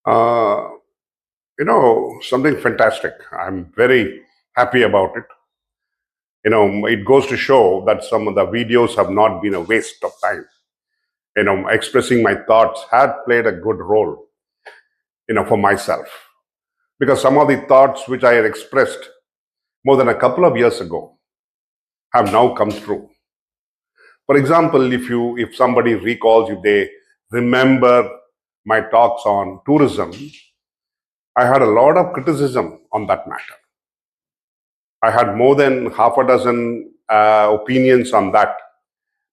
Uh, something fantastic. I'm very happy about it. It goes to show that some of the videos have not been a waste of time. Expressing my thoughts had played a good role, for myself. Because some of the thoughts which I had expressed more than a couple of years ago have now come true. For example, if somebody recalls, if they remember my talks on tourism, I had a lot of criticism on that matter. I had more than half a dozen opinions on that,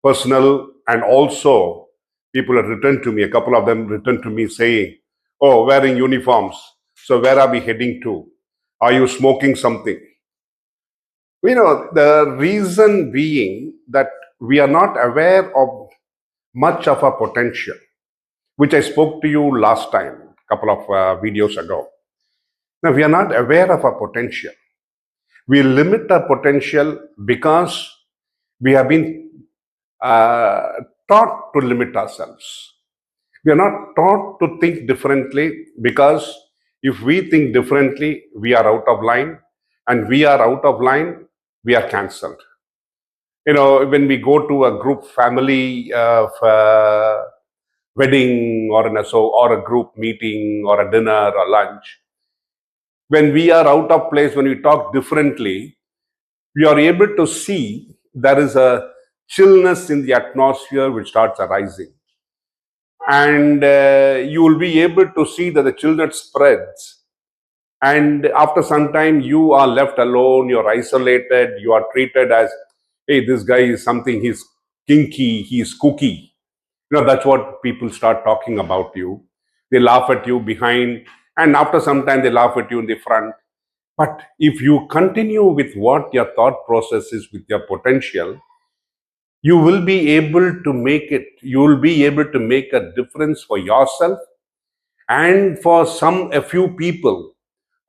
personal, and also people had written to me, a couple of them written to me saying, "Oh, wearing uniforms. So where are we heading to? Are you smoking something?" The reason being that we are not aware of much of our potential, which I spoke to you last time, a couple of videos ago. Now, we are not aware of our potential. We limit our potential because we have been uh, taught to limit ourselves. We are not taught to think differently because if we think differently, we are out of line, and we are out of line, we are cancelled. When we go to a group family wedding or a group meeting or a dinner or lunch, when we are out of place, when we talk differently, we are able to see there is a chillness in the atmosphere which starts arising. And you will be able to see that the chillness spreads. And after some time, you are left alone, you're isolated, you are treated as, hey, this guy is something, he's kinky, he's kooky. That's what people start talking about you. They laugh at you behind, and after some time, they laugh at you in the front. But if you continue with what your thought process is, with your potential, you will be able to make it. You will be able to make a difference for yourself and for a few people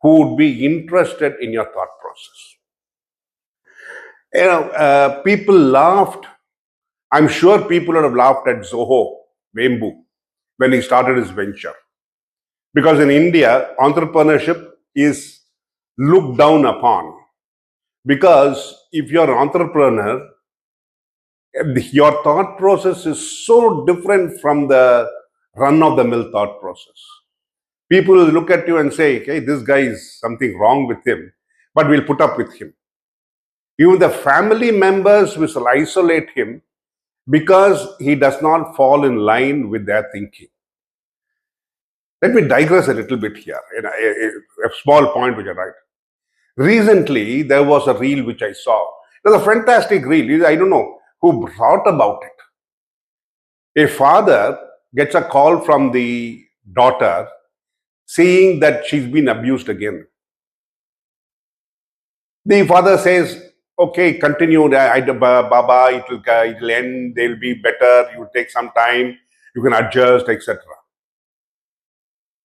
who would be interested in your thought process. People laughed. I'm sure people would have laughed at Zoho Vembu when he started his venture. Because in India, entrepreneurship is looked down upon. Because if you're an entrepreneur, your thought process is so different from the run of the mill thought process. People will look at you and say, hey, this guy is something wrong with him, but we'll put up with him. Even the family members will isolate him because he does not fall in line with their thinking. Let me digress a little bit here, a small point which I write. Recently, there was a reel which I saw. It was a fantastic reel. I don't know who brought about it. A father gets a call from the daughter saying that she's been abused again. The father says, okay, continue, Baba, it'll end, they'll be better, you take some time, you can adjust, etc.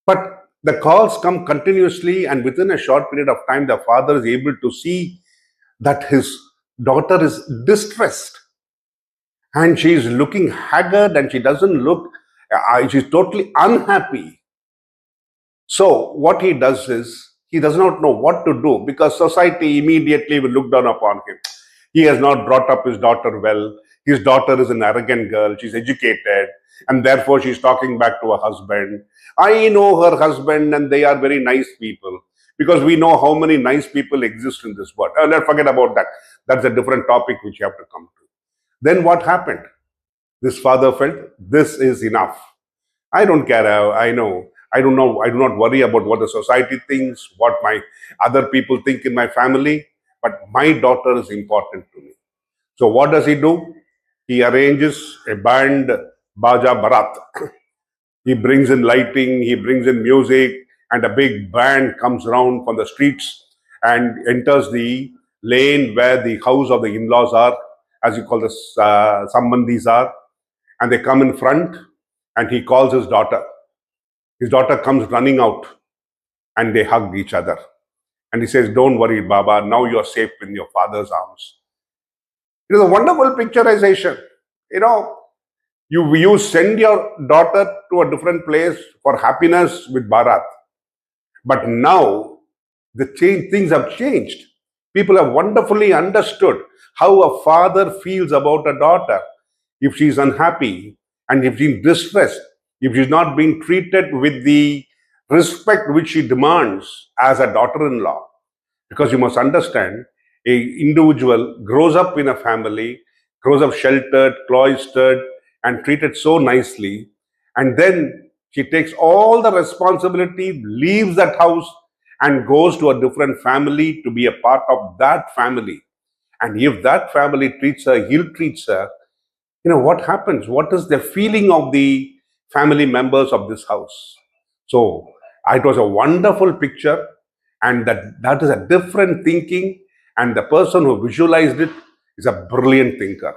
But the calls come continuously, and within a short period of time, the father is able to see that his daughter is distressed. And she is looking haggard, and she doesn't look, she's totally unhappy. So what he does is, he does not know what to do because society immediately will look down upon him. He has not brought up his daughter well. His daughter is an arrogant girl. She's educated, and therefore she's talking back to her husband. I know her husband, and they are very nice people because we know how many nice people exist in this world. Let's forget about that. That's a different topic which you have to come to. Then what happened? This father felt this is enough. I don't care. I know. I don't know. I do not worry about what the society thinks, what my other people think in my family, but my daughter is important to me. So what does he do? He arranges a band, Baja Barat. He brings in lighting, he brings in music, and a big band comes around from the streets and enters the lane where the house of the in-laws are, as you call the sambandhis are, and they come in front, and he calls his daughter. His daughter comes running out, and they hug each other. And he says, don't worry, Baba, now you're safe in your father's arms. It is a wonderful picturization. You send your daughter to a different place for happiness with Bharat. But now things have changed. People have wonderfully understood how a father feels about a daughter if she's unhappy and if she's distressed, if she's not being treated with the respect which she demands as a daughter-in-law. Because you must understand, a individual grows up in a family, grows up sheltered, cloistered, and treated so nicely, and then she takes all the responsibility, leaves that house, and goes to a different family to be a part of that family. And if that family treats her, ill treats her, what happens? What is the feeling of the family members of this house? So it was a wonderful picture, and that is a different thinking, and the person who visualized it is a brilliant thinker.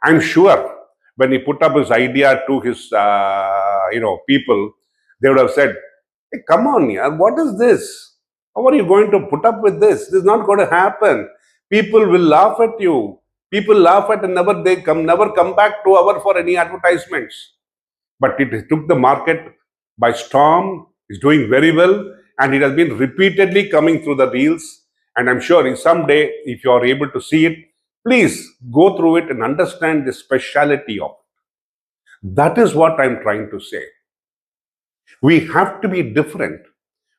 I'm sure when he put up his idea to his people, they would have said, "Hey, come on, yeah, what is this? How are you going to put up with this? This is not going to happen. People will laugh at you. People laugh at and never come back to our for any advertisements." But it took the market by storm. It's doing very well, and it has been repeatedly coming through the reels. And I'm sure someday, if you are able to see it, please go through it and understand the speciality of it. That is what I'm trying to say. We have to be different.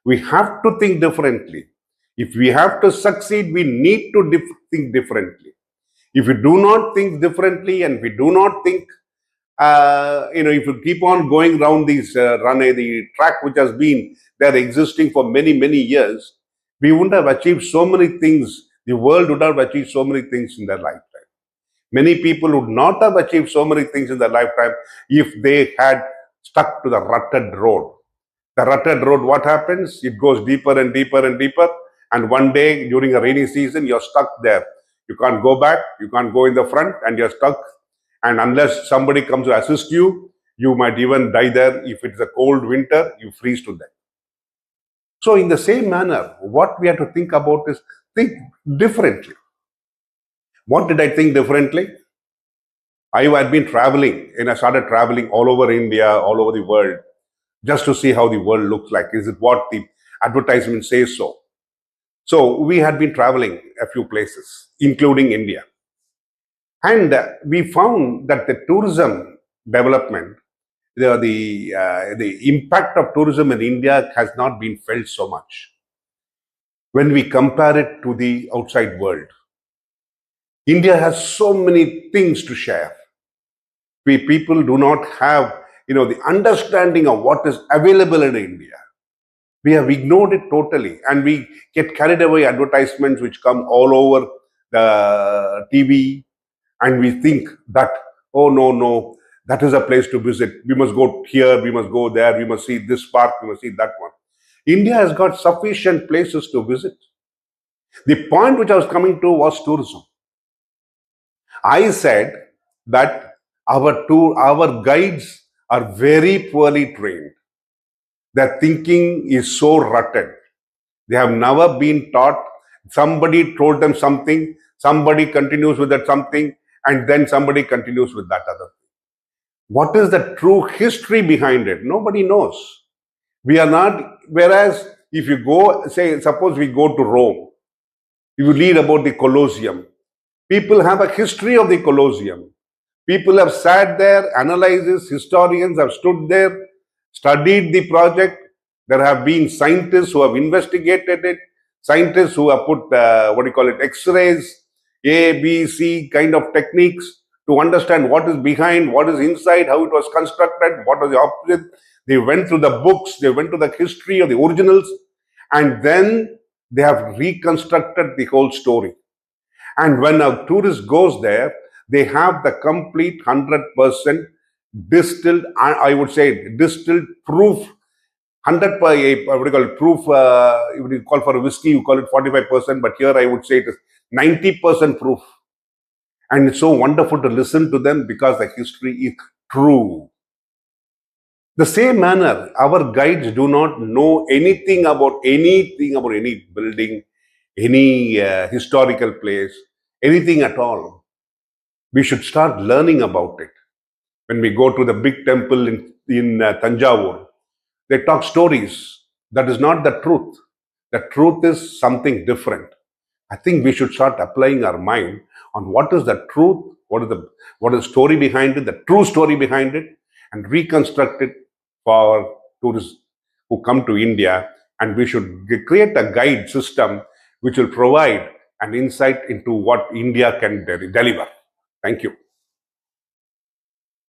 We have to think differently. If we have to succeed, we need to think differently. If we do not think differently and we do not think, if you keep on going around the track which has been there existing for many, many years, we wouldn't have achieved so many things. The world would have achieved so many things in their lifetime. Many people would not have achieved so many things in their lifetime if they had stuck to the rutted road. The rutted road, what happens? It goes deeper and deeper and deeper. And one day during a rainy season, you're stuck there. You can't go back, you can't go in the front, and you're stuck. And unless somebody comes to assist you, you might even die there. If it's a cold winter, you freeze to death. So in the same manner, what we have to think about is think differently. What did I think differently? I had been traveling, and I started traveling all over India, all over the world, just to see how the world looks like. Is it what the advertisement says so? So we had been traveling a few places, including India. And we found that the tourism development, the impact of tourism in India has not been felt so much when we compare it to the outside world. India has so many things to share. People do not have, the understanding of what is available in India. We have ignored it totally, and we get carried away advertisements which come all over the TV, and we think that, oh no, that is a place to visit. We must go here, we must go there, we must see this park, we must see that one. India has got sufficient places to visit. The point which I was coming to was tourism. I said that our guides are very poorly trained. Their thinking is so rutted. They have never been taught. Somebody told them something, somebody continues with that something, and then somebody continues with that other thing. What is the true history behind it? Nobody knows. We are not, whereas if you go, suppose we go to Rome, you read about the Colosseum. People have a history of the Colosseum. People have sat there, analyzed, historians have stood there, studied the project. There have been scientists who have investigated it, scientists who have put, X-rays, A, B, C kind of techniques to understand what is behind, what is inside, how it was constructed, what was the opposite. They went through the books, they went to the history of the originals, and then they have reconstructed the whole story. And when a tourist goes there, they have the complete 100% distilled, I would say distilled proof, 100 what do you call it, proof, if you call for a whiskey, you call it 45%, but here I would say it is 90% proof. And it's so wonderful to listen to them because the history is true. The same manner, our guides do not know anything about any building, any historical place, anything at all. We should start learning about it. When we go to the big temple in Tanjavur, they talk stories. That is not the truth. The truth is something different. I think we should start applying our mind on what is the truth, what is the story behind it, the true story behind it, and reconstruct it for tourists who come to India. And we should create a guide system which will provide an insight into what India can deliver. Thank you.